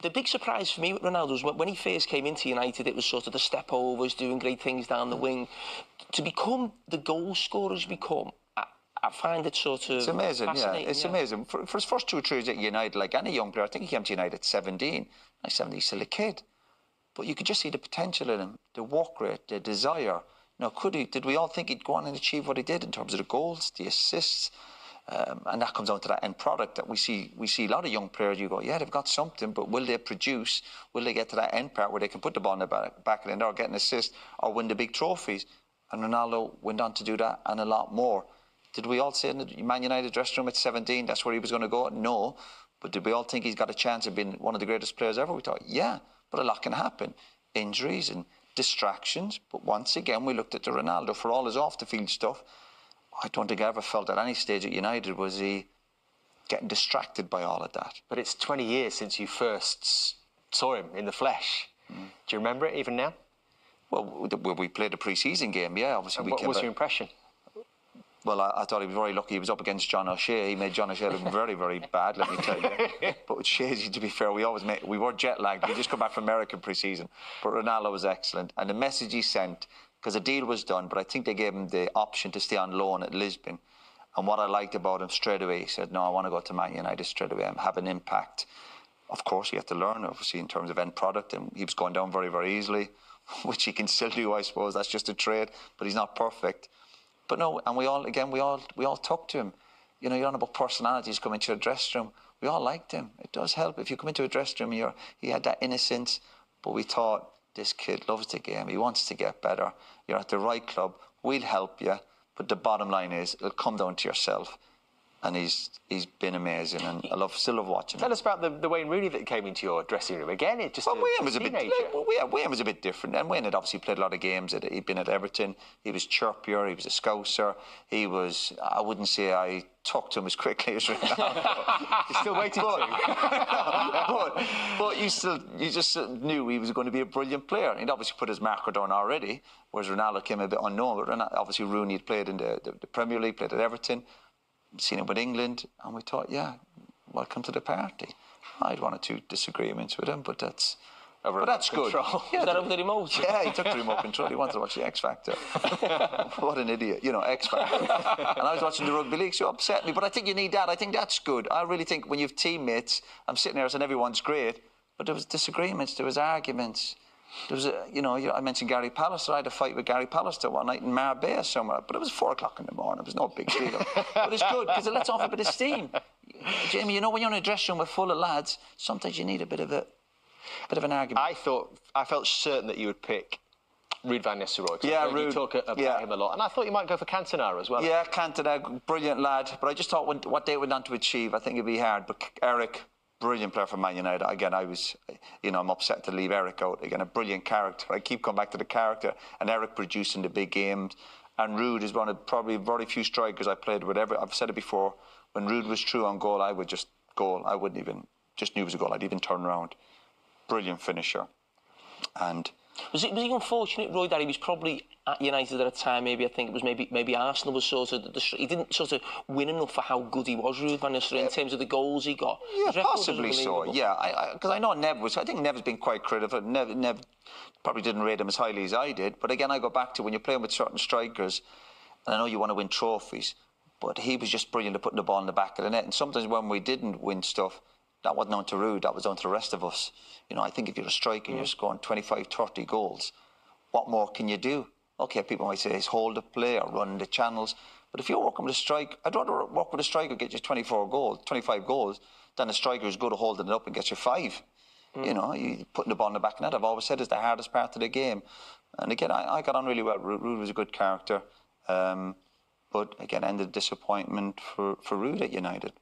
The big surprise for me with Ronaldo was when he first came into United, it was sort of the step-overs, doing great things down the wing. To become the goal scorer he's become, I find it sort of It's amazing, yeah. It's yeah. amazing. For his first 2 or 3 years at United, like any young player, I think he came to United at 17. At 17, he's still a kid. But you could just see the potential in him, the work rate, the desire. Now, did we all think he'd go on and achieve what he did in terms of the goals, the assists? And that comes down to that end product that we see a lot of young players, you go, yeah, they've got something, but will they produce? Will they get to that end part where they can put the ball in the back of the net or get an assist or win the big trophies? And Ronaldo went on to do that and a lot more. Did we all say in the Man United dressing room at 17, that's where he was going to go? No. But did we all think he's got a chance of being one of the greatest players ever? We thought, yeah, but a lot can happen. Injuries and distractions. But once again, we looked at the Ronaldo for all his off-the-field stuff. I don't think I ever felt at any stage at United was he getting distracted by all of that. But it's 20 years since you first saw him in the flesh. Do you remember it even now? Well, we played a pre-season game, yeah. Obviously, what was your impression? Well, I thought he was very lucky. He was up against John O'Shea. He made John O'Shea look very, very bad, let me tell you. But with Shea, to be fair, we were jet-lagged. We just come back from American pre-season. But Ronaldo was excellent. And the message he sent, because a deal was done, but I think they gave him the option to stay on loan at Lisbon. And what I liked about him straight away, he said, no, I want to go to Man United straight away and have an impact. Of course, you have to learn, obviously, in terms of end product. And he was going down very, very easily, which he can still do, I suppose. That's just a trade, but he's not perfect. But no, and we all took to him. You know, you're on about personalities coming to a dressing room. We all liked him. It does help if you come into a dressing room. He had that innocence, but we thought this kid loves the game. He wants to get better. You're at the right club. We'll help you, but the bottom line is it'll come down to yourself. And he's been amazing, and I still love watching him. Tell us about the Wayne Rooney that came into your dressing room. Again, it just Wayne was a bit different. And Wayne had obviously played a lot of games. He'd been at Everton. He was chirpier. He was a scouser. He was, I wouldn't say I talked to him as quickly as Ronaldo. You're still waiting to. but you just knew he was going to be a brilliant player. He'd obviously put his marker down already, whereas Ronaldo came a bit unknown. But obviously Rooney had played in the Premier League, played at Everton. Seen him with England, and we thought, yeah, welcome to the party. I had 1 or 2 disagreements with him, but that's good. Yeah, was that over the remote? Yeah, he took the remote control. He wanted to watch the X Factor. What an idiot, you know, X Factor. And I was watching the rugby league, so it upset me. But I think you need that. I think that's good. I really think when you have teammates, I'm sitting there saying everyone's great, but there was disagreements, there was arguments. There was I mentioned Gary Pallister. I had a fight with Gary Pallister one night in Marbella somewhere, but it was 4 o'clock in the morning. It was no big deal. But it's good because it lets off a bit of steam. Jamie, you know, when you're in a dressing room with full of lads, sometimes you need a bit of an argument. I felt certain that you would pick Ruud van Nistelrooy. Yeah, Ruud. You talk about him a lot, and I thought you might go for Cantona as well. Yeah, Cantona, brilliant lad. But I just thought what they went on to achieve, I think it'd be hard. But Eric, brilliant player for Man United. Again, I'm upset to leave Eric out. Again, a brilliant character. I keep coming back to the character. And Eric producing the big games. And Ruud is one of probably very few strikers I played with ever. I've said it before. When Ruud was true on goal, I would just goal. I wouldn't even, just knew it was a goal. I'd even turn around. Brilliant finisher. And was he unfortunate, Roy, that he was probably at United at a time? Maybe I think it was maybe Arsenal was sort of he didn't sort of win enough for how good he was, Ruud van Nistelrooy, in terms of the goals he got. Yeah, possibly so. Yeah, because I know I think Nev's been quite critical. Nev probably didn't rate him as highly as I did. But again, I go back to when you're playing with certain strikers, and I know you want to win trophies, but he was just brilliant at putting the ball in the back of the net. And sometimes when we didn't win stuff, that wasn't down to Ruud, that was down to the rest of us. You know, I think if you're a striker, you're scoring 25, 30 goals, what more can you do? Okay, people might say it's hold the play or run the channels, but if you're working with a striker, I'd rather work with a striker get you 25 goals, than a striker who's good at holding it up and gets you 5. You know, you putting the ball in the back of the net, I've always said, is the hardest part of the game. And again, I got on really well. Ruud was a good character. But again, ended disappointment for Ruud at United.